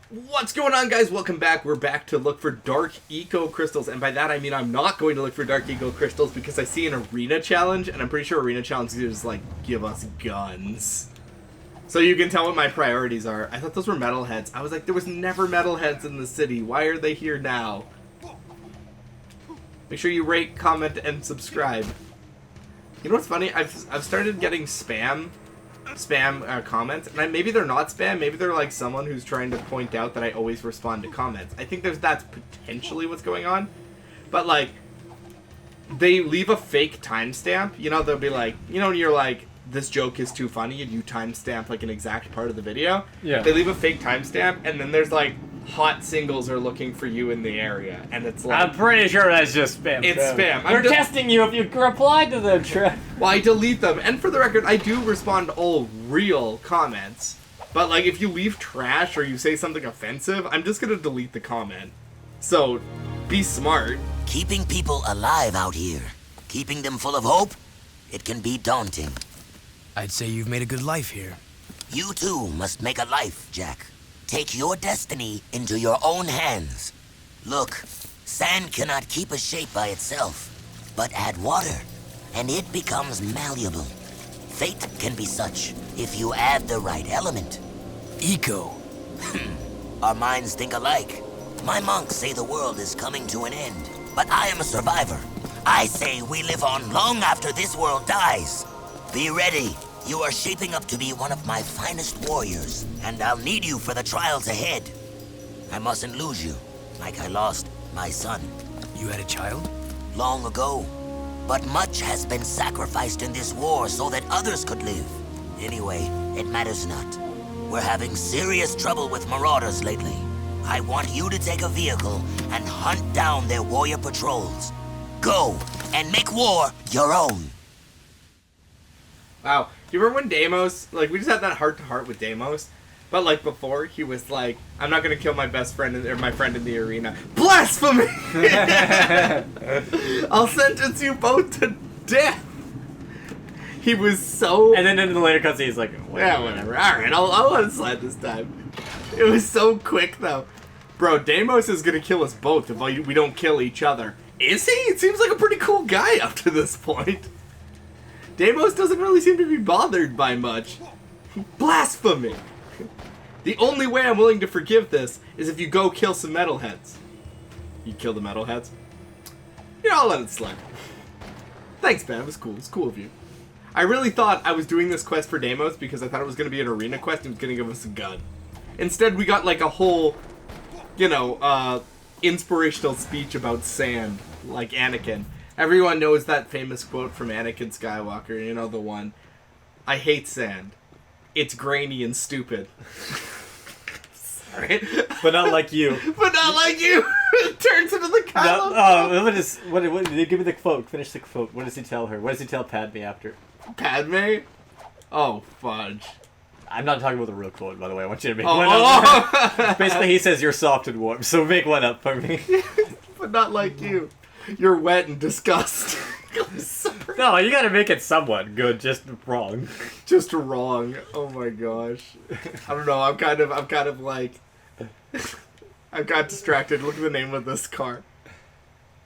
What's going on, guys? Welcome back. We're back to look for dark eco crystals, and by that I mean I'm not going to look for dark eco crystals because I see an arena challenge, and I'm pretty sure arena challenges is like give us guns. So you can tell what my priorities are. I thought those were metalheads. I was like, there was never metalheads in the city. Why are they here now? Make sure you rate, comment, and subscribe. You know what's funny? I've started getting spam comments, and maybe they're not spam, maybe they're like someone who's trying to point out that I always respond to comments. I think that's potentially what's going on, but like, they leave a fake timestamp, you know, they'll be like, you know, when you're like, this joke is too funny, and you timestamp like an exact part of the video, yeah. They leave a fake timestamp, and then there's like, hot singles are looking for you in the area, and it's like... I'm pretty sure that's just spam. It's spam. We're testing you if you reply to them, Trev. Well, I delete them, and for the record, I do respond to all real comments, but like, if you leave trash or you say something offensive, I'm just gonna delete the comment. So, be smart. Keeping people alive out here, keeping them full of hope, it can be daunting. I'd say you've made a good life here. You too must make a life, Jack. Take your destiny into your own hands. Look, sand cannot keep a shape by itself, but add water, and it becomes malleable. Fate can be such if you add the right element. Eco. Our minds think alike. My monks say the world is coming to an end, but I am a survivor. I say we live on long after this world dies. Be ready. You are shaping up to be one of my finest warriors, and I'll need you for the trials ahead. I mustn't lose you, like I lost my son. You had a child? Long ago. But much has been sacrificed in this war so that others could live. Anyway, it matters not. We're having serious trouble with marauders lately. I want you to take a vehicle and hunt down their warrior patrols. Go, and make war your own. Wow. Do you remember when Deimos, like, we just had that heart-to-heart with Deimos, but, like, before, he was like, I'm not gonna kill my best friend, or my friend in the arena. Blasphemy! I'll sentence you both to death! He was so... And then in the later cutscene, he's like, yeah, whatever. Alright, I'll let it slide this time. It was so quick, though. Bro, Deimos is gonna kill us both if we don't kill each other. Is he? It seems like a pretty cool guy up to this point. Deimos doesn't really seem to be bothered by much. Blasphemy! The only way I'm willing to forgive this is if you go kill some metalheads. You kill the metalheads? You know, I'll let it slide. Thanks, man. It was cool. It was cool of you. I really thought I was doing this quest for Deimos because I thought it was going to be an arena quest and it was going to give us a gun. Instead, we got like a whole, you know, inspirational speech about sand, like Anakin. Everyone knows that famous quote from Anakin Skywalker, you know the one. I hate sand. It's grainy and stupid. Sorry. But not like you. But not like you! It turns into the Kylo. No, what, give me the quote. Finish the quote. What does he tell her? What does he tell Padme after? Padme? Oh, fudge. I'm not talking about the real quote, by the way. I want you to make one up. Basically, he says, you're soft and warm, so make one up for me. But not like you. You're wet and disgusting. No, you gotta make it somewhat good, just wrong. Just wrong. Oh my gosh. I don't know, I'm kind of like... I got distracted. Look at the name of this car.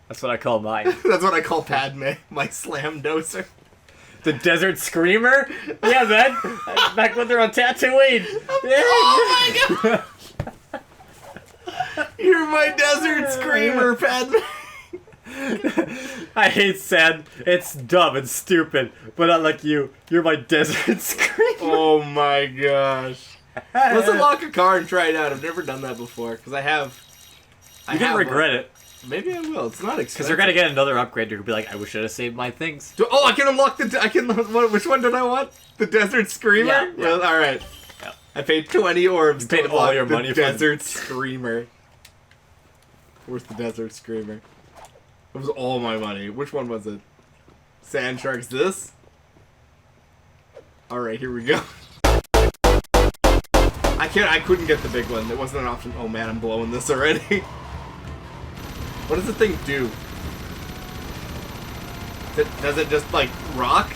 That's what I call mine. That's what I call Padme, my slam doser. The Desert Screamer? Yeah, man. Back when they're on Tatooine. Oh my god! You're my Desert Screamer, Padme. I hate sand. It's dumb and stupid, but not like you. You're my Desert Screamer. Oh my gosh. Let's unlock a car and try it out. I've never done that before, because I have... You didn't regret it. Maybe I will. It's not expensive. Because they're going to get another upgrade. You're going to be like, I wish I'd have saved my things. Oh, I can unlock which one did I want? The Desert Screamer? Yeah. Well, alright. Yeah. I paid 20 orbs to unlock all your money the Desert Screamer. Where's the Desert Screamer? It was all my money. Which one was it? Sand Sharks this? Alright, here we go. I couldn't get the big one. It wasn't an option. Oh man, I'm blowing this already. What does the thing do? Does it just like rock?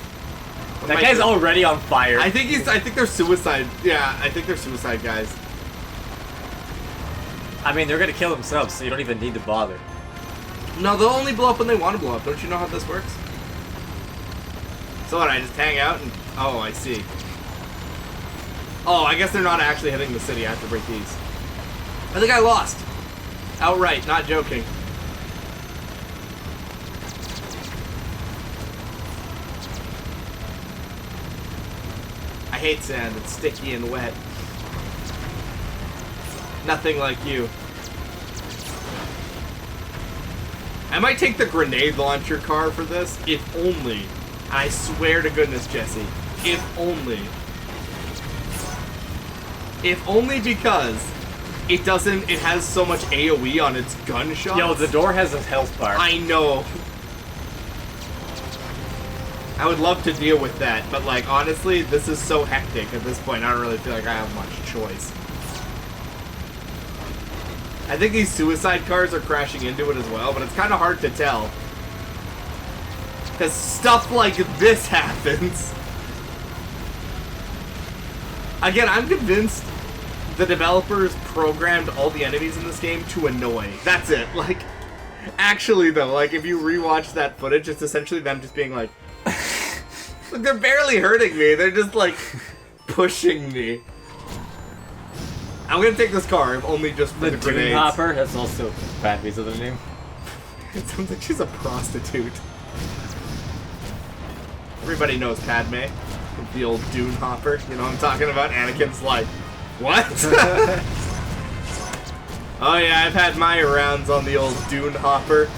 That guy's already on fire. I think they're suicide. Yeah, I think they're suicide guys. I mean, they're gonna kill themselves, so you don't even need to bother. No, they'll only blow up when they want to blow up. Don't you know how this works? So what, I just hang out and... Oh, I see. Oh, I guess they're not actually hitting the city. I have to break these. I think I lost. Outright, not joking. I hate sand. It's sticky and wet. Nothing like you. I might take the grenade launcher car for this, if only. I swear to goodness, Jesse. If only. If only because it has so much AoE on its gunshots. Yo, the door has a health bar. I know. I would love to deal with that, but like, honestly, this is so hectic at this point, I don't really feel like I have much choice. I think these suicide cars are crashing into it as well, but it's kind of hard to tell. Because stuff like this happens. Again, I'm convinced the developers programmed all the enemies in this game to annoy. That's it. Like, actually though, like, if you rewatch that footage, it's essentially them just being like, look, they're barely hurting me. They're just, like, pushing me. I'm gonna take this car, if only just for the grenades. Dune Hopper, that's also Padme's other name. It sounds like she's a prostitute. Everybody knows Padme. The old Dune Hopper. You know what I'm talking about? Anakin's like, what? Oh yeah, I've had my rounds on the old Dune Hopper.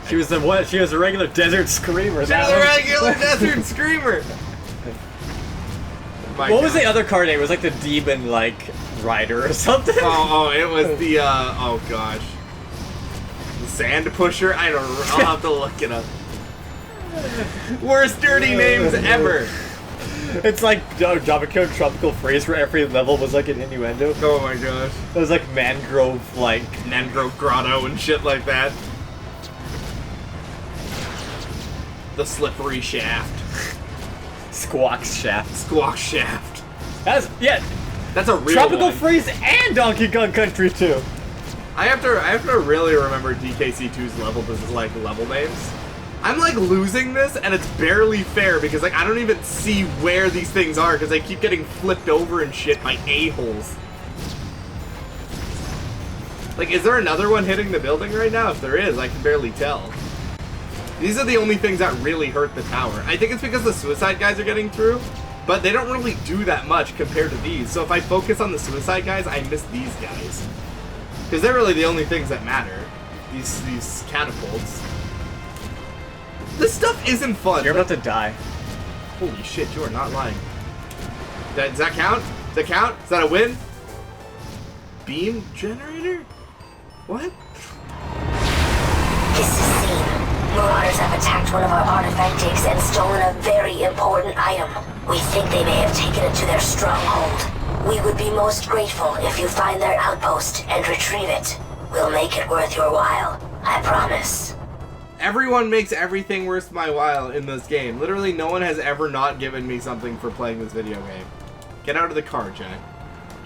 She was the what? She was a regular desert screamer. She was a regular desert screamer. What was the other car name? It was like the demon, like, rider or something. Oh, it was the, oh gosh. The Sand Pusher? I don't know. I'll have to look it up. Worst dirty names ever. It's like Java Code Tropical Phrase where every level was like an innuendo. Oh my gosh. It was like mangrove, like... Mangrove Grotto and shit like that. The Slippery Shaft. Squawk Shaft. Squawk Shaft. That's, yeah. That's a real Tropical one. Freeze and Donkey Kong Country 2. I have to really remember DKC2's level names. I'm like losing this, and it's barely fair because like I don't even see where these things are because they keep getting flipped over and shit by a-holes. Like, is there another one hitting the building right now? If there is, I can barely tell. These are the only things that really hurt the tower. I think it's because the suicide guys are getting through, but they don't really do that much compared to these. So if I focus on the suicide guys, I miss these guys. Because they're really the only things that matter. These catapults. This stuff isn't fun. You're about to die. Holy shit, you are not lying. Does that count? Does that count? Is that a win? Beam generator? What? This is Scene. Marauders have attacked one of our artifact digs and stolen a very important item. We think they may have taken it to their stronghold. We would be most grateful if you find their outpost and retrieve it. We'll make it worth your while. I promise. Everyone makes everything worth my while in this game. Literally, no one has ever not given me something for playing this video game. Get out of the car, Jack.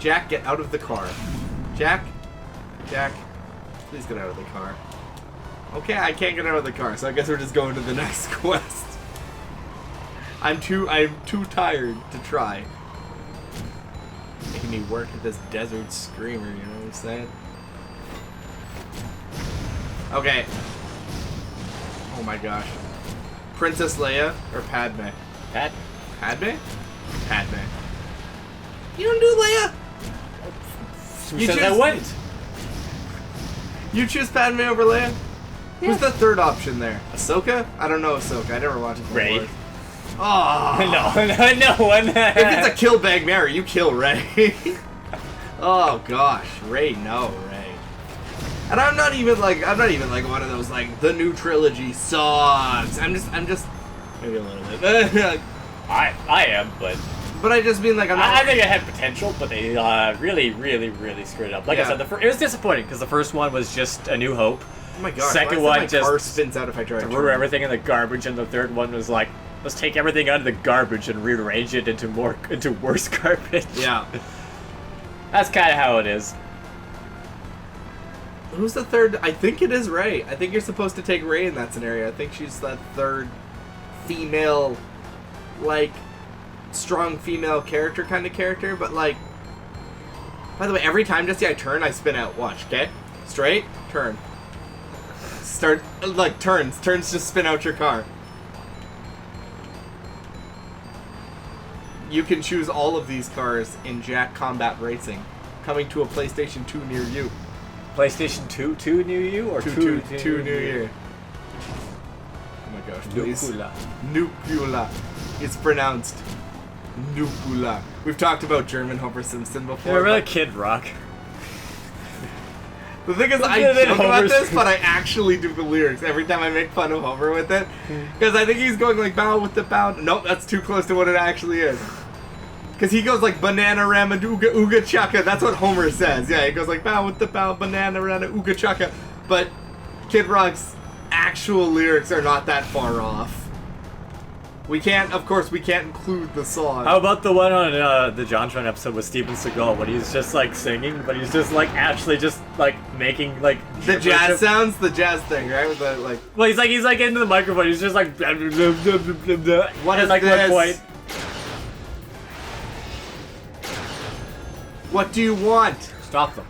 Jack, get out of the car. Jack? Jack? Please get out of the car. Okay, I can't get out of the car, so I guess we're just going to the next quest. I'm too tired to try. Making me work at this desert screamer, you know what I'm saying? Okay. Oh my gosh. Princess Leia or Padme? Padme. Padme? Padme. You don't do Leia? You said I went. You choose Padme over Leia? Yeah. Who's the third option there? Ahsoka? I don't know Ahsoka. I never watched it. Rey. Oh. No one. If it's a kill bag Mary, you kill Rey. Oh gosh, Rey, no, Rey. And I'm not even like one of those like the new trilogy sucks. I'm just maybe a little bit. I am, but I just mean like I think it had potential, but they really screwed it up. Like I said, it was disappointing because the first one was just A New Hope. Oh my god! Second one just car spins out if I try to threw everything in the garbage, and the third one was like, let's take everything out of the garbage and rearrange it into worse garbage. Yeah. That's kind of how it is. Who's the third? I think it is Rey. I think you're supposed to take Rey in that scenario. I think she's that third female, like, strong female character kind of character. But, like, by the way, every time, Jesse, I turn, I spin out. Watch, okay? Straight, turn. Start, like, turns. Turns just spin out your car. You can choose all of these cars in Jack Combat Racing. Coming to a PlayStation 2 near you. PlayStation 2 near you? Or 2 near you. Oh my gosh, please. Nucula. Nucula. It's pronounced Nucula. We've talked about German Homer Simpson before. Yeah, really Kid Rock. The thing is, I joke about this, but I actually do the lyrics every time I make fun of Homer with it. Because I think he's going like, bow with the bow. Nope, that's too close to what it actually is. Because he goes like, banana rama ooga ooga chaka. That's what Homer says. Yeah, he goes like, bow with the bow, banana rama ooga chaka. But Kid Rock's actual lyrics are not that far off. We can't, of course, we can't include the song. How about the one on the JonTron episode with Steven Seagal when he's just like singing, but he's just like actually just like making like the jazz sounds, the jazz thing, right? With the like. Well, he's like into the microphone. He's just like. What is like this? One point. What do you want? Stop them.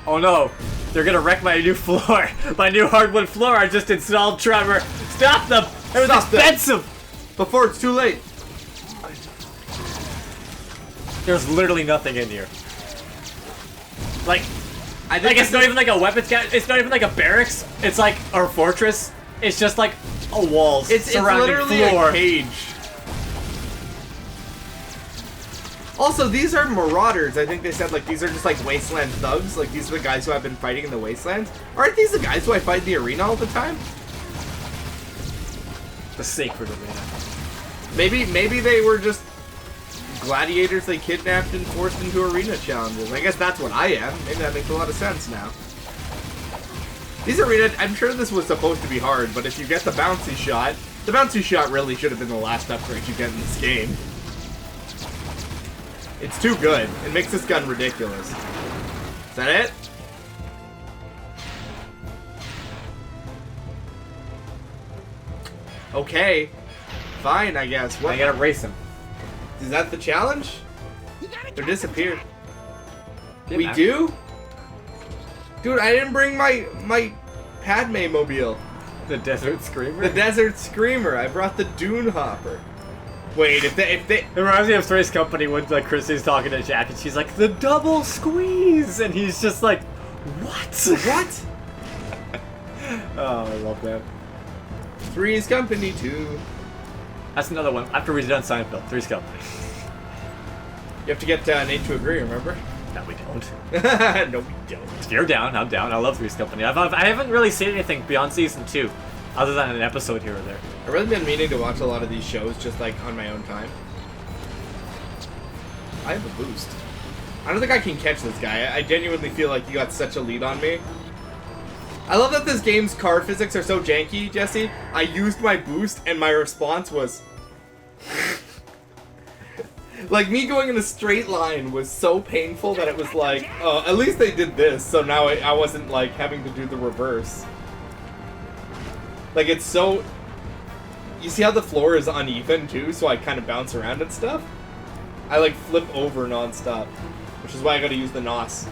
Oh no, they're gonna wreck my new floor. My new hardwood floor I just installed, Trevor. Stop them! It was expensive! Before it's too late. There's literally nothing in here. Like it's not even like a weapons it's not even like a barracks. It's like our fortress. It's just like a walls surrounding literally floor. A cage. Also, these are marauders. I think they said like these are just like wasteland thugs. Like these are the guys who have been fighting in the wastelands. Aren't these the guys who I fight in the arena all the time? The sacred arena. Maybe they were just gladiators they kidnapped and forced into arena challenges. I guess that's what I am. Maybe that makes a lot of sense now. These arena, I'm sure this was supposed to be hard, but if you get the bouncy shot really should have been the last upgrade you get in this game. It's too good. It makes this gun ridiculous. Is that it? Okay. Fine, I guess. What? I gotta race him. Is that the challenge? They're disappeared. We matter. do? Dude, I didn't bring my Padme mobile. The Desert Screamer? The Desert Screamer. I brought the Dune Hopper. Wait, if they It reminds me of Three's Company when like Chrissy's talking to Jack and she's like, the double squeeze! And he's just like, what? What? Oh, I love that. Three's Company 2. That's another one. After we're done Seinfeld, Three's Company. You have to get Nate to agree, remember? No, we don't. No, we don't. If you're down, I'm down. I love Three's Company. I haven't really seen anything beyond season 2, other than an episode here or there. I've really been meaning to watch a lot of these shows just like on my own time. I have a boost. I don't think I can catch this guy. I genuinely feel like you got such a lead on me. I love that this game's car physics are so janky, Jesse. I used my boost and my response was... like, me going in a straight line was so painful that it was like, at least they did this, so now I wasn't, like, having to do the reverse. Like, it's so... You see how the floor is uneven, too, so I kind of bounce around and stuff? I, like, flip over non-stop, which is why I gotta use the NOS.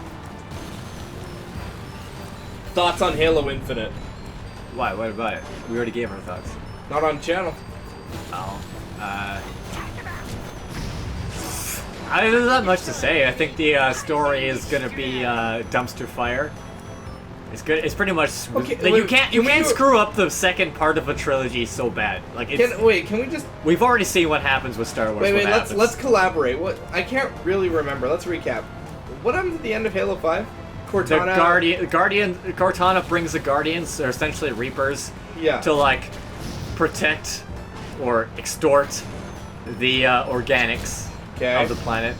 Thoughts on Halo Infinite? Why? What about it? We already gave our thoughts. Not on channel. Oh. There's not much to say. I think the story is gonna be dumpster fire. It's good. It's pretty much. Okay, like, wait, you can't screw up the second part of a trilogy so bad. Like it's. Can we just? We've already seen what happens with Star Wars. Wait. Let's collaborate. What? I can't really remember. Let's recap. What happened at the end of Halo 5? Cortana. Cortana brings the Guardians, or essentially Reapers, to like protect or extort the organics of the planet.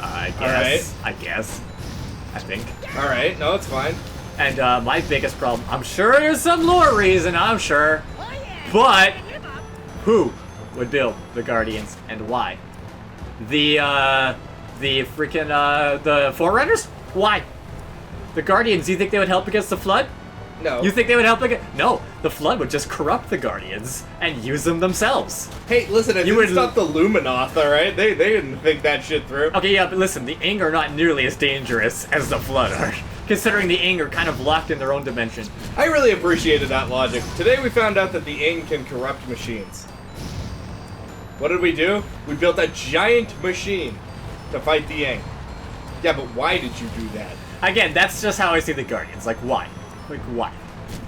I guess. Right. I think. All right. No, it's fine. And my biggest problem, I'm sure there's some lore reason, I'm sure, but who would build the Guardians and why? The The freaking, the Forerunners? Why? The Guardians, do you think they would help against the Flood? No. You think they would help against... No, the Flood would just corrupt the Guardians and use them themselves. Hey, listen, it You didn't would- stop the Luminoth, alright? They didn't think that shit through. Okay, yeah, but listen, the Aang are not nearly as dangerous as the Flood are, considering the Aang are kind of locked in their own dimension. I really appreciated that logic. Today we found out that the Aang can corrupt machines. What did we do? We built a giant machine to fight the Aang. Yeah, but why did you do that? Again, that's just how I see the Guardians. Like, why? Like, why?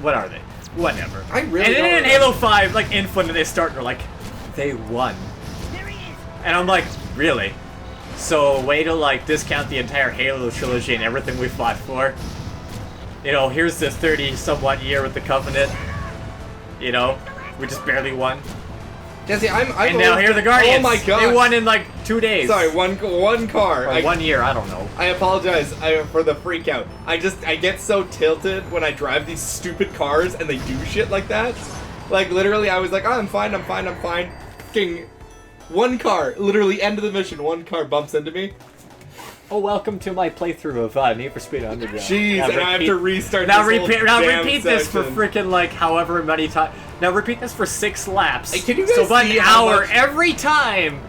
What are they? Whatever. I really And don't then in know. Halo 5, like, Infinite, they start and they're like, they won. And I'm like, really? So, way to, like, discount the entire Halo trilogy and everything we fought for? You know, here's this 30-somewhat year with the Covenant. You know, we just barely won. Jesse, I'm And now here are the Guardians. Oh my god. They won in, like, 2 days. Sorry, one car. Or 1 year, I don't know. I apologize for the freak out. I get so tilted when I drive these stupid cars and they do shit like that. Like, literally, I was like, oh, I'm fine. Fucking one car, literally end of the mission, one car bumps into me. Oh, welcome to my playthrough of Need for Speed Underground. Jeez, Now and I have to restart Now this whole repeat damn this for section. freaking like however many times. Now repeat this for 6 laps. Hey, can you guys so about see an how hour much- every time,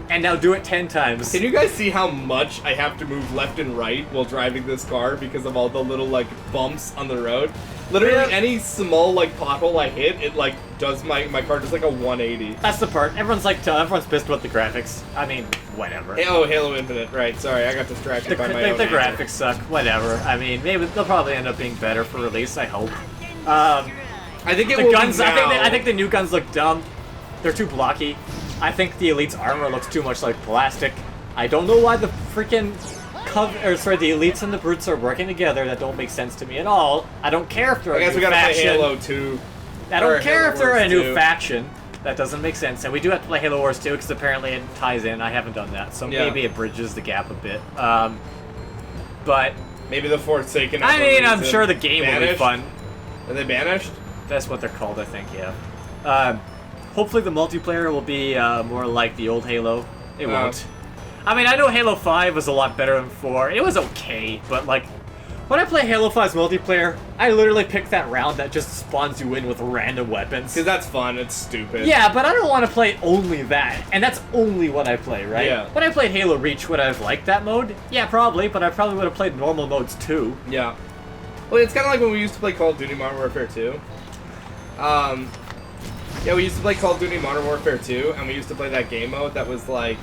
and now do it 10 times. Can you guys see how much I have to move left and right while driving this car because of all the little, like, bumps on the road? Literally, Yeah. any small, like, pothole I hit, it, like, does my car does, like, a 180. That's the part. Everyone's like, everyone's pissed about the graphics. I mean, whatever. Oh, Halo Infinite, right, sorry, I got distracted by my own The anger. graphics suck. Whatever. I mean, maybe they'll probably end up being better for release. I hope. I think it The will guns. be now. I think the new guns look dumb. They're too blocky. I think the Elite's armor looks too much like plastic. I don't know why the freaking the Elites and the Brutes are working together. That don't make sense to me at all. I don't care if they're I guess a we new gotta faction. play Halo 2. I don't or care Halo if they're a Wars new 2. faction. That doesn't make sense. And we do have to play Halo Wars 2 because apparently it ties in. I haven't done that, so Yeah. maybe it bridges the gap a bit. But Maybe the Forsaken. I mean, I'm is sure the game will be banished? fun. Are they banished? That's what they're called, I think, yeah. Hopefully the multiplayer will be more like the old Halo. It won't. I mean, I know Halo 5 was a lot better than 4. It was okay, but like, when I play Halo 5's multiplayer, I literally pick that round that just spawns you in with random weapons. Because that's fun, it's stupid. Yeah, but I don't want to play only that, and that's only what I play, right? Yeah. When I played Halo Reach, would I have liked that mode? Yeah, probably, but I probably would have played normal modes too. Yeah. Well, it's kind of like when we used to play Call of Duty Modern Warfare 2. Yeah, we used to play Call of Duty Modern Warfare 2, and we used to play that game mode that was like...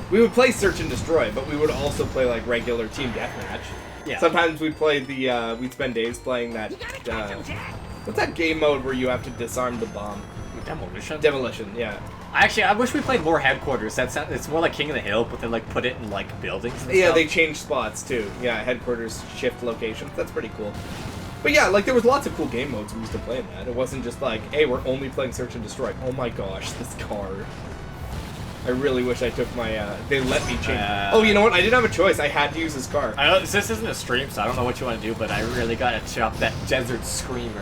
We would play Search and Destroy, but we would also play, like, regular Team Deathmatch. Yeah. Sometimes we'd play we'd spend days playing that, what's that game mode where you have to disarm the bomb? Demolition? Demolition, yeah. Actually, I wish we played more Headquarters. It's more like King of the Hill, but they like put it in like buildings and Yeah, stuff. they changed spots, too. Yeah, headquarters shift locations. That's pretty cool. But yeah, like, there was lots of cool game modes we used to play in that. It wasn't just like, hey, we're only playing Search and Destroy. Oh my gosh, this car. I really wish I took my, they let me change. Oh, you know what? I didn't have a choice. I had to use this car. I know this isn't a stream, so I don't know what you want to do, but I really gotta chop that Desert Screamer.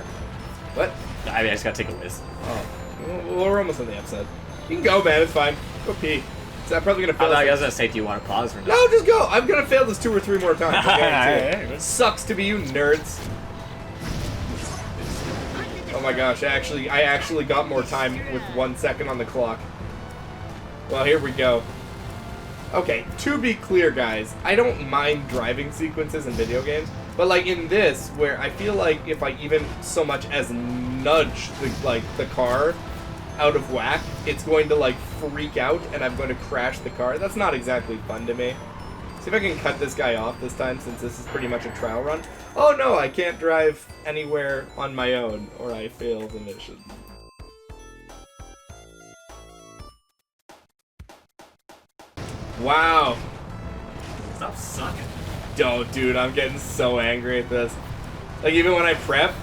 What? I mean, I just gotta take a whiz. Oh. Well, we're almost on the episode. You can go, man. It's fine. Go pee. So I'm probably gonna fail. I was gonna say, do you want to pause or not? No, just go. I'm gonna fail this 2 or 3 more times. I guarantee Alright. it. Sucks to be you, nerds. Oh my gosh! I actually got more time with 1 second on the clock. Well, here we go. Okay, to be clear, guys, I don't mind driving sequences in video games, but like in this, where I feel like if I even so much as nudge the car out of whack, it's going to like freak out and I'm going to crash the car. That's not exactly fun to me. See if I can cut this guy off this time, since this is pretty much a trial run. Oh no, I can't drive anywhere on my own, or I fail the mission. Wow. Stop sucking. Oh, dude, I'm getting so angry at this. Like, even when I prep,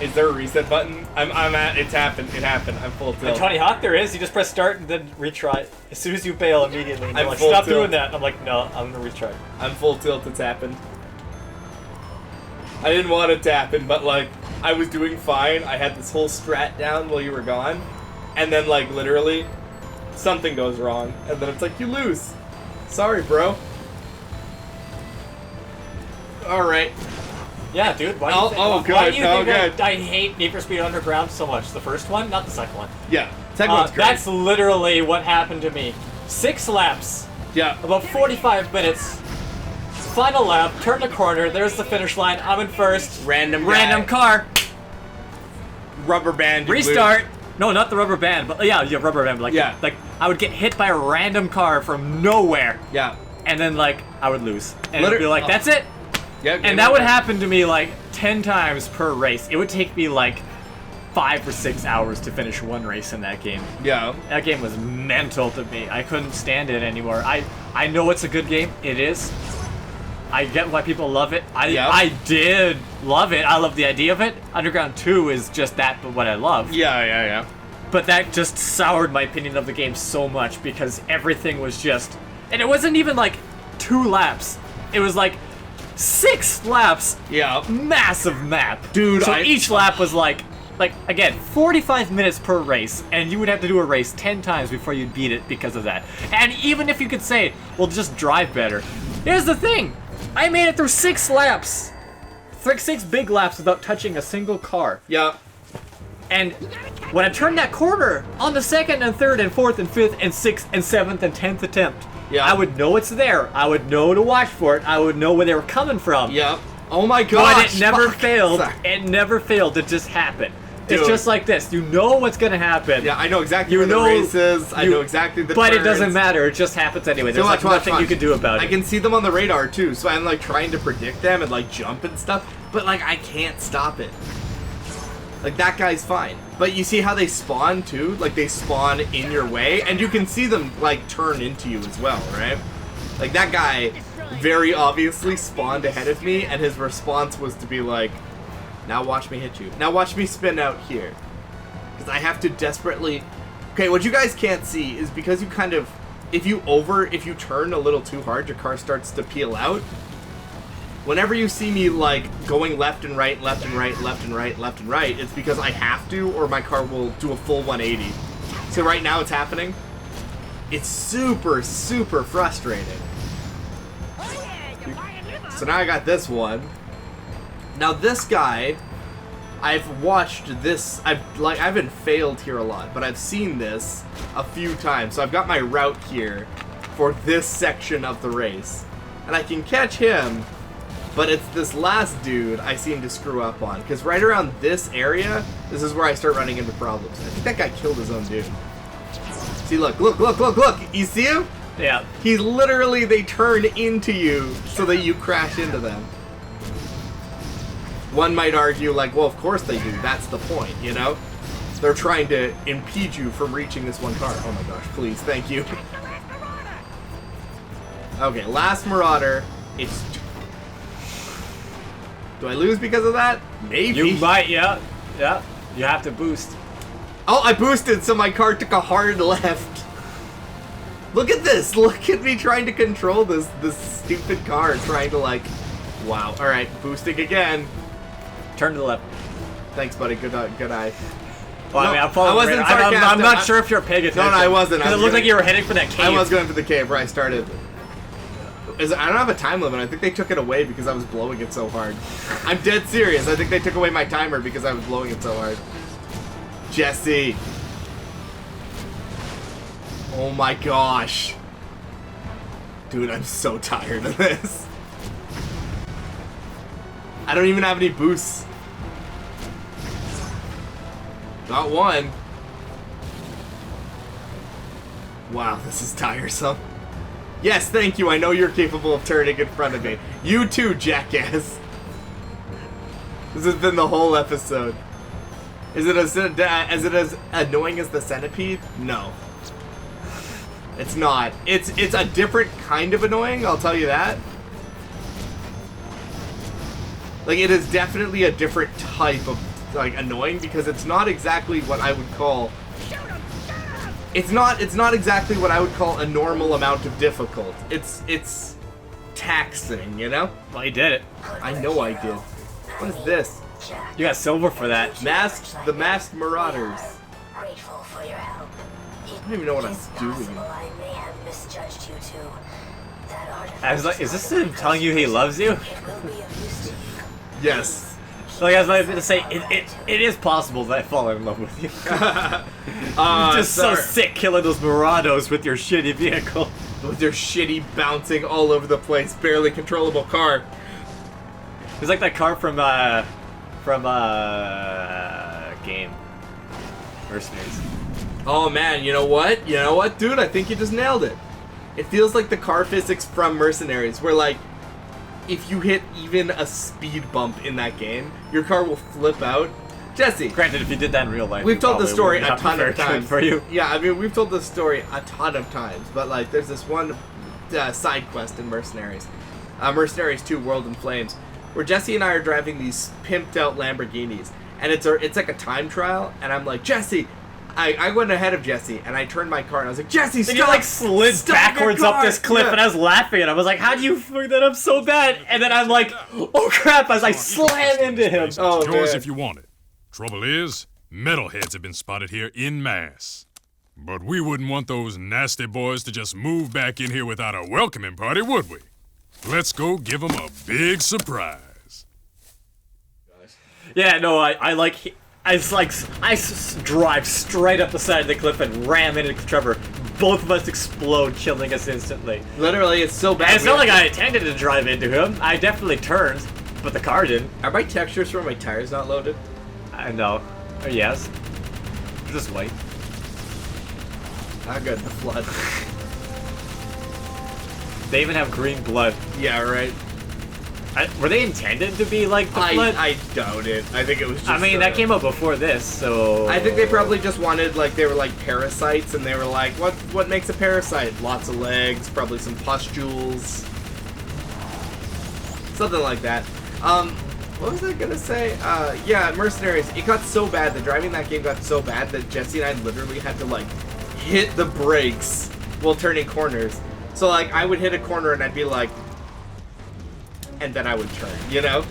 is there a reset button? It's happened. It happened. I'm full And tilt. Tony Hawk, there is. You just press start and then retry. As soon as you fail, immediately. And you're I'm like, full stop tilt. doing that. I'm like, no, I'm gonna retry. I'm full tilt. It's happened. I didn't want it to happen, but, like, I was doing fine. I had this whole strat down while you were gone. And then, like, literally, something goes wrong. And then it's like, you lose. Sorry, bro. All right. Yeah, dude. Why do you think, good. Why do you think Good. I hate Need for Speed Underground so much? The first one, not the second one. Yeah. Second one's great. That's literally what happened to me. 6 laps, yeah. about 45 minutes. Final lap, turn the corner, there's the finish line, I'm in first. Random car. Rubber band. Restart. No, not the rubber band, but yeah, rubber band. Like, Yeah. like I would get hit by a random car from nowhere, Yeah. and then like I would lose, and it would be like, that's it. Yeah. And that would happen to me like 10 times per race. It would take me like 5 or 6 hours to finish one race in that game. Yeah. That game was mental to me. I couldn't stand it anymore. I know it's a good game. It is. I get why people love it. I did love it. I love the idea of it. Underground 2 is just that, but what I love. Yeah. But that just soured my opinion of the game so much because everything was just... And it wasn't even like 2 laps. It was like 6 laps. Yeah. Massive map. Dude, so each lap was like, again, 45 minutes per race, and you would have to do a race 10 times before you'd beat it because of that. And even if you could say, well, just drive better. Here's the thing. I made it through 6 laps. 6 big laps without touching a single car. Yeah. And when I turned that corner on the 2nd and 3rd and 4th and 5th and 6th and 7th and 10th attempt, yeah. I would know it's there. I would know to watch for it. I would know where they were coming from. Yeah. Oh my gosh. But it never fuck. failed. Sorry. It never failed. It just happened. Dude. It's just like this. You know what's gonna happen. Yeah, I know exactly where the race is. I know exactly the But turns. it doesn't matter. It just happens anyway. There's like nothing you can do about it. I can see them on the radar too, so I'm like trying to predict them and like jump and stuff, but like I can't stop it. Like that guy's fine. But you see how they spawn too? Like they spawn in your way, and you can see them like turn into you as well, right? Like that guy very obviously spawned ahead of me, and his response was to be like, now watch me hit you. Now watch me spin out here. Because I have to desperately... Okay, what you guys can't see is because you kind of... If you turn a little too hard, your car starts to peel out. Whenever you see me, like, going left and right, left and right, left and right, left and right, it's because I have to, or my car will do a full 180. So right now it's happening. It's super, super frustrating. So now I got this one. Now this guy, I've watched this, I haven't failed here a lot, but I've seen this a few times. So I've got my route here for this section of the race. And I can catch him, but it's this last dude I seem to screw up on. Because right around this area, this is where I start running into problems. I think that guy killed his own dude. See, look. You see him? Yeah. He's literally, they turn into you so that you crash into them. One might argue, like, well, of course they do. That's the point, you know? They're trying to impede you from reaching this one car. Oh my gosh, please, thank you. Okay, last Marauder. It's... Do I lose because of that? Maybe. You might, yeah. Yeah. You have to boost. Oh, I boosted, so my car took a hard left. Look at this. Look at me trying to control this stupid car. Trying to, like... Wow. Alright, boosting again. Turn to the left. Thanks, buddy. Good eye. Well, No, I mean, I'm following I wasn't radar. I'm sarcastic. not sure if you're paying attention. No, I wasn't. Because it looked like you were heading for that cave. I was going for the cave where I started. I don't have a time limit. I think they took it away because I was blowing it so hard. I'm dead serious. I think they took away my timer because I was blowing it so hard. Jesse. Oh my gosh. Dude, I'm so tired of this. I don't even have any boosts. Got one. Wow, this is tiresome. Yes, thank you. I know you're capable of turning in front of me. You too, jackass. This has been the whole episode. Is it as annoying as the centipede? No. It's not. It's a different kind of annoying, I'll tell you that. Like, it is definitely a different type of, like, annoying, because it's not exactly what I would call... It's not exactly what I would call a normal amount of difficult. It's taxing, you know? Well, you did it. I know I did. What is this? You got silver for that. The Masked Marauders. Grateful for your help. I don't even know what I'm doing. I may have misjudged you too. That artifact I was like, is this him telling you he loves you? it will be of Yes. Like I was going to say, it is possible that I fall in love with you. You're just so sick killing those Marados with your shitty vehicle. With your shitty bouncing all over the place, barely controllable car. It's like that car from game. Mercenaries. Oh man, you know what? You know what, dude? I think you just nailed it. It feels like the car physics from Mercenaries, where like, if you hit even a speed bump in that game, your car will flip out. Jesse. Granted, if you did that in real life, we've told this story a ton of good times. for you. Yeah, I mean, we've told this story a ton of times, but like, there's this one side quest in Mercenaries. Mercenaries 2 World in Flames, where Jesse and I are driving these pimped out Lamborghinis, and it's like a time trial, and I'm like, Jesse, I went ahead of Jesse, and I turned my car, and I was like, Jesse, stop! And you like slid backwards up this cliff, and I was laughing, and I was like, how do you fuck that up so bad? And then I'm like, oh crap, as I slam into him. Oh, yours man. if you want it. Trouble is, metalheads have been spotted here in mass. But we wouldn't want those nasty boys to just move back in here without a welcoming party, would we? Let's go give them a big surprise. Yeah, no, I drive straight up the side of the cliff and ram into Trevor. Both of us explode, killing us instantly. Literally, it's so bad. And it's not like I intended to drive into him. I definitely turned, but the car didn't. Are my textures for my tires not loaded? I know. Or yes. Just wait. Ah, good. The flood. They even have green blood. Yeah, right. Were they intended to be like the blood? I doubt it. I think it was just... I mean, that came out before this, so... I think they probably just wanted, like, they were like parasites, and they were like, what makes a parasite? Lots of legs, probably some pustules. Something like that. What was I gonna say? Yeah, Mercenaries. It got so bad, the driving that game got so bad that Jesse and I literally had to, like, hit the brakes while turning corners. So, like, I would hit a corner and I'd be like... And then I would turn, you know?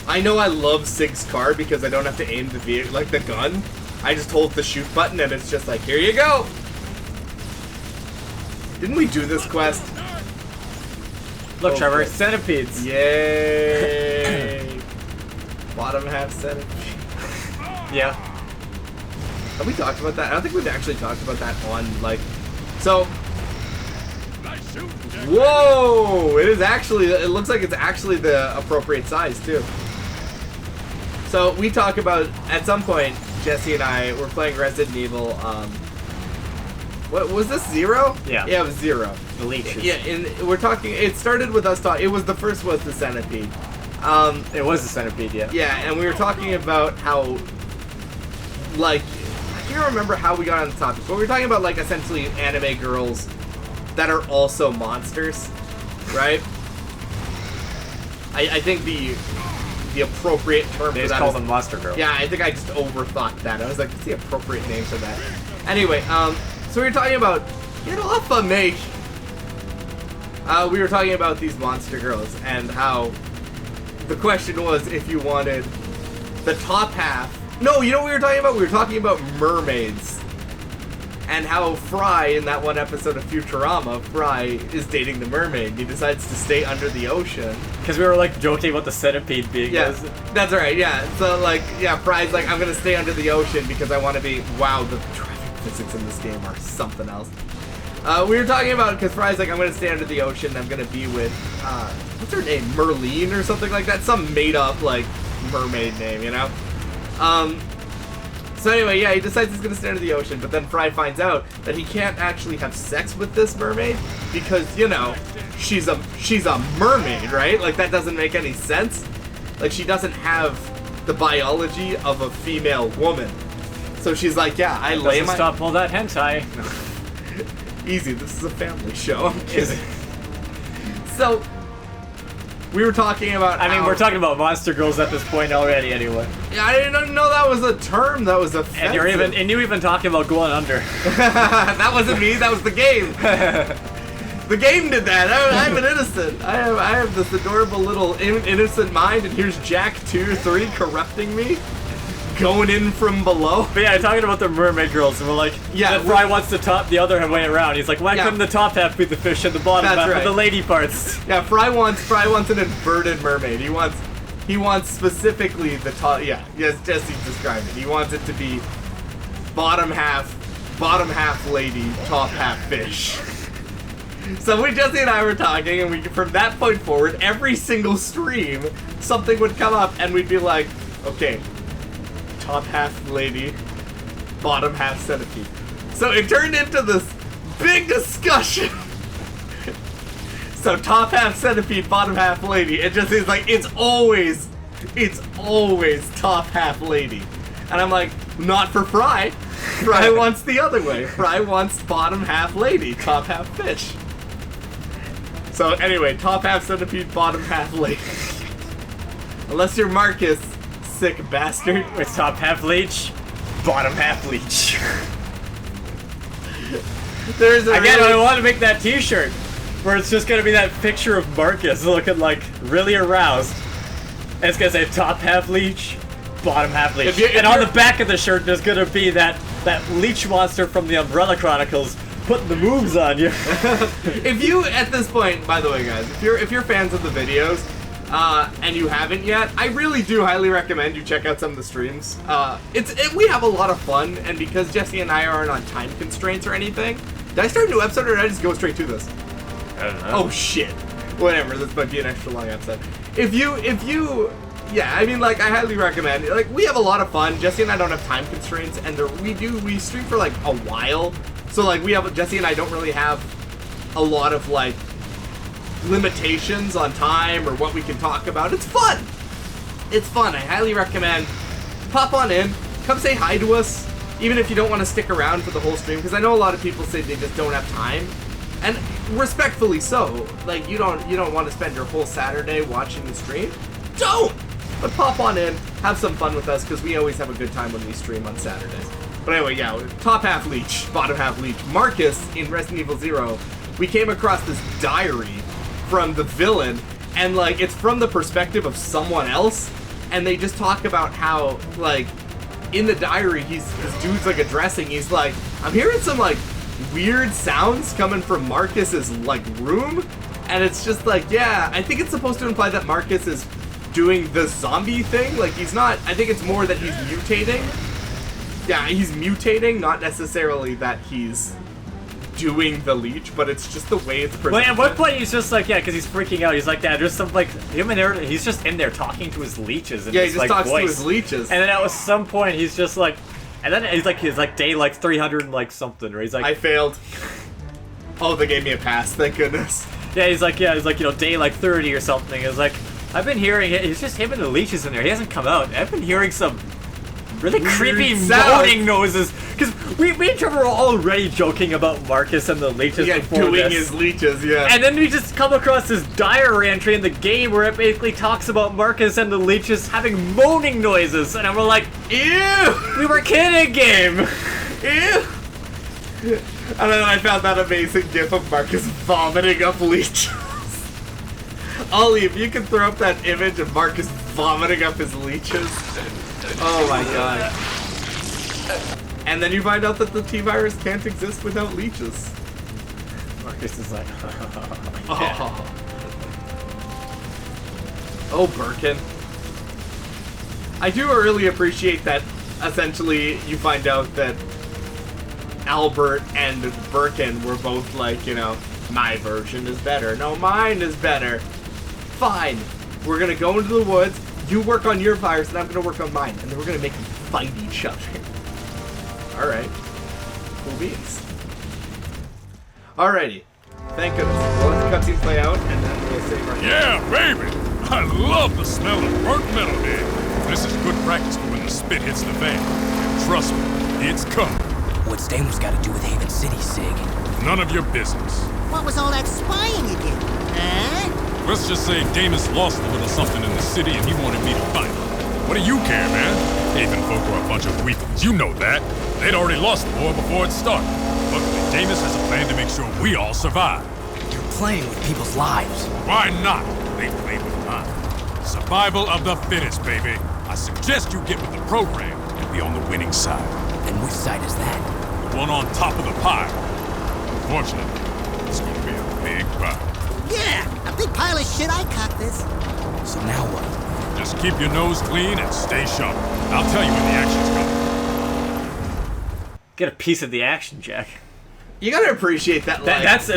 I know I love Sig's car because I don't have to aim the vehicle, like the gun. I just hold the shoot button and it's just like, here you go! Didn't we do this quest? Look, Oh, Trevor, good. centipedes. Yay! Bottom half centipede. Yeah. Have we talked about that? I don't think we've actually talked about that on, like... So... Whoa! It is actually, it looks like it's actually the appropriate size, too. So, we talk about, at some point, Jesse and I were playing Resident Evil, what, was this 0? Yeah. Yeah, it was 0. The leeches. Yeah, and we're talking, it started with us talking, it was the first was the centipede. It was the centipede, yeah. Yeah, and we were talking about how, like, I can't remember how we got on the topic, but we were talking about, like, essentially anime girls that are also monsters, right? I think the appropriate term They for just that call is... them monster girls. Yeah, I think I just overthought that. I was like, what's the appropriate name for that? Anyway, so we were talking about... Get off of me! We were talking about these monster girls and how the question was if you wanted the top half... No, you know what we were talking about? We were talking about mermaids. And how Fry, in that one episode of Futurama, Fry is dating the mermaid. He decides to stay under the ocean. Because we were like joking about the centipede being... Yeah, that's right, yeah. So, like, yeah, Fry's like, I'm gonna stay under the ocean because I want to be... Wow, the traffic physics in this game are something else. We were talking about, because Fry's like, I'm gonna stay under the ocean, I'm gonna be with, what's her name? Merlene or something like that? Some made-up, like, mermaid name, you know? So anyway, yeah, he decides he's gonna stay under the ocean, but then Fry finds out that he can't actually have sex with this mermaid because, you know, she's a mermaid, right? Like, that doesn't make any sense. Like, she doesn't have the biology of a female woman. So she's like, yeah, I lay my... Stop all that hentai. Easy, this is a family show. I'm kidding. So, we were talking about I mean, we're talking about monster girls at this point already anyway. Yeah, I didn't know that was a term. That was offensive. And you're even talking about going under. That wasn't me, that was the game. The game did that. I'm an innocent. I have this adorable little innocent mind, and here's Jack 2-3 corrupting me. going in from below. But yeah, talking about the mermaid girls, and we're like, Yeah, that Fry wants the top, the other way around. He's like, why couldn't the top half be the fish and the bottom That's half right. with the lady parts? Yeah, Fry wants an inverted mermaid. He wants specifically the top. Yeah, yes, Jesse described it. He wants it to be bottom half lady, top half fish. So Jesse and I were talking, and from that point forward, every single stream, something would come up, and we'd be like, okay, top half lady, bottom half centipede. So it turned into this big discussion. So top half centipede, bottom half lady. It just is like, it's always top half lady. And I'm like, not for Fry. Fry wants the other way. Fry wants bottom half lady, top half fish. So anyway, top half centipede, bottom half lady. Unless you're Marcus, sick bastard. It's top half leech, bottom half leech. Again, I want to make that t-shirt where it's just going to be that picture of Marcus looking like really aroused. And it's going to say top half leech, bottom half leech. And on the back of the shirt there's going to be that leech monster from the Umbrella Chronicles putting the moves on you. If you, at this point, by the way, guys, if you're fans of the videos, and you haven't yet, I really do highly recommend you check out some of the streams. We have a lot of fun, and because Jesse and I aren't on time constraints or anything, did I start a new episode or did I just go straight to this? I don't know. Oh shit. Whatever, this might be an extra long episode. If you, yeah, I mean, like, I highly recommend, like, we have a lot of fun. Jesse and I don't have time constraints, and we stream for, like, a while. So, like, Jesse and I don't really have a lot of, like, limitations on time or what we can talk about. It's fun. It's fun. I highly recommend. Pop on in. Come say hi to us. Even if you don't want to stick around for the whole stream, because I know a lot of people say they just don't have time. And respectfully so. Like, you don't want to spend your whole Saturday watching the stream. Don't! But pop on in. Have some fun with us, because we always have a good time when we stream on Saturdays. But anyway, yeah, top half leech, bottom half leech. Marcus in Resident Evil 0, we came across this diary from the villain, and like it's from the perspective of someone else, and they just talk about how like in the diary this dude's like addressing, he's like, I'm hearing some like weird sounds coming from Marcus's like room, and it's just like, yeah, I think it's supposed to imply that Marcus is doing the zombie thing. Like he's not, I think it's more that he's mutating. Yeah, he's mutating, not necessarily that he's doing the leech, but it's just the way it's presented. Well, at one point he's just like, yeah, because he's freaking out. He's like, yeah, there's some like him and Aaron. He's just in there talking to his leeches. And yeah, he his, just like, talks voice. to his leeches. And then at some point he's just like, and then he's like day like 300 and like something, where he's like, I failed. Oh, they gave me a pass. Thank goodness. Yeah, he's like, day like 30 or something. It's like, I've been hearing it. It's just him and the leeches in there. He hasn't come out. I've been hearing some really creepy moaning noises, because we and Trevor were already joking about Marcus and the leeches before doing this. his leeches, yeah. And then we just come across this diary entry in the game where it basically talks about Marcus and the leeches having moaning noises, and we're like, ew! We were kidding, game! Ew! And then I found that amazing gif of Marcus vomiting up leeches. Ollie, if you could throw up that image of Marcus vomiting up his leeches. Oh my god. And then you find out that the T-Virus can't exist without leeches. Marcus is like, oh. Oh, Birkin. I do really appreciate that essentially you find out that Albert and Birkin were both like, you know, my version is better. No, mine is better. Fine. We're gonna go into the woods. You work on your virus, and I'm gonna work on mine, and then we're gonna make them fight each other. All right. Cool beans. Alrighty. Thank goodness. We'll let the cutscene play out, and then we'll save our. Yeah, baby! I love the smell of burnt metal, man. This is good practice for when the spit hits the fan. And trust me, it's coming. What's Deimos got to do with Haven City, Sig? None of your business. What was all that spying you did? Huh? Let's just say Damus lost a little something in the city and he wanted me to fight. What do you care, man? Haven folk are a bunch of weaklings, you know that. They'd already lost the war before it started. Luckily, Damus has a plan to make sure we all survive. You're playing with people's lives. Why not? They played with mine. Survival of the fittest, baby. I suggest you get with the program be on the winning side. And which side is that? The one on top of the pile. Unfortunately, it's gonna be a big pile. Yeah, a big pile of shit. I cocked this. So now what? Just keep your nose clean and stay sharp. I'll tell you when the action's coming. Get a piece of the action, Jack. You gotta appreciate that. That's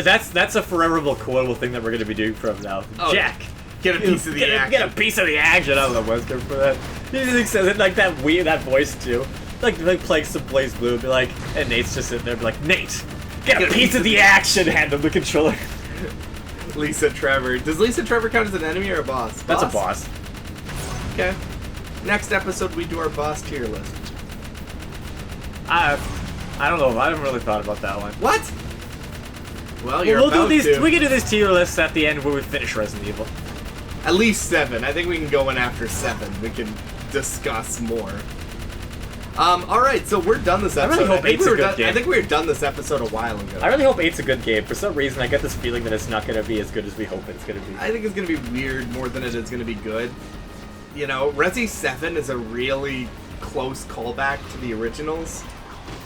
a foreverable quotable thing that we're gonna be doing from now. Oh, Jack, get a piece of the action. Get a piece of the action. I don't know Western for that. He says it like that that voice too. Like playing some Blaze Blue, be like, and Nate's just sitting there, be like, Nate, get a piece of the action. Hand him the controller. Lisa Trevor. Does Lisa Trevor count as an enemy or a boss? That's a boss. Okay. Next episode, we do our boss tier list. I don't know. I haven't really thought about that one. What? Well, you're we'll about do these. to. We can do this tier list at the end where we finish Resident Evil. At least 7. I think we can go in after 7. We can discuss more. Alright, so we're done this episode. I really hope 8's a good game. I think we were done this episode a while ago. I really hope 8's a good game. For some reason, I get this feeling that it's not going to be as good as we hope it's going to be. I think it's going to be weird more than it is going to be good. You know, Resi 7 is a really close callback to the originals.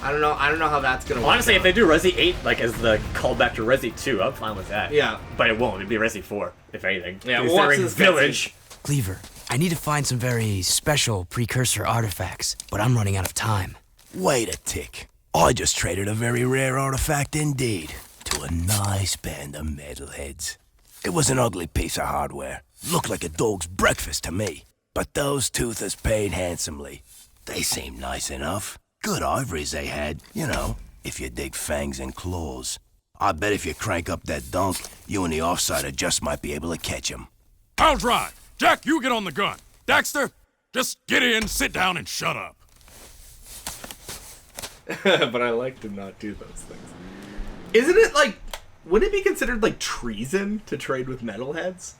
I don't know how that's going to work. Honestly, if they do Resi 8 like as the callback to Resi 2, I'm fine with that. Yeah. But it won't. It'd be Resi 4, if anything. Yeah, Because well, they're in what's this Village. Cleaver, I need to find some very special precursor artifacts, but I'm running out of time. Wait a tick. I just traded a very rare artifact indeed to a nice band of metalheads. It was an ugly piece of hardware. Looked like a dog's breakfast to me. But those toothers paid handsomely. They seemed nice enough. Good ivories they had, you know, if you dig fangs and claws. I bet if you crank up that dunk, you and the offsider just might be able to catch him. I'll drive. Jack, you get on the gun. Daxter, just get in, sit down, and shut up. But I like to not do those things. Isn't it like... Would it be considered like treason to trade with metalheads?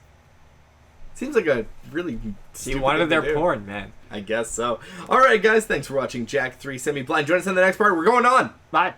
Seems like a really stupid You wanted thing to their do. porn, man. I guess so. Alright guys, thanks for watching Jack 3 Semi-Blind. Join us in the next part. We're going on! Bye.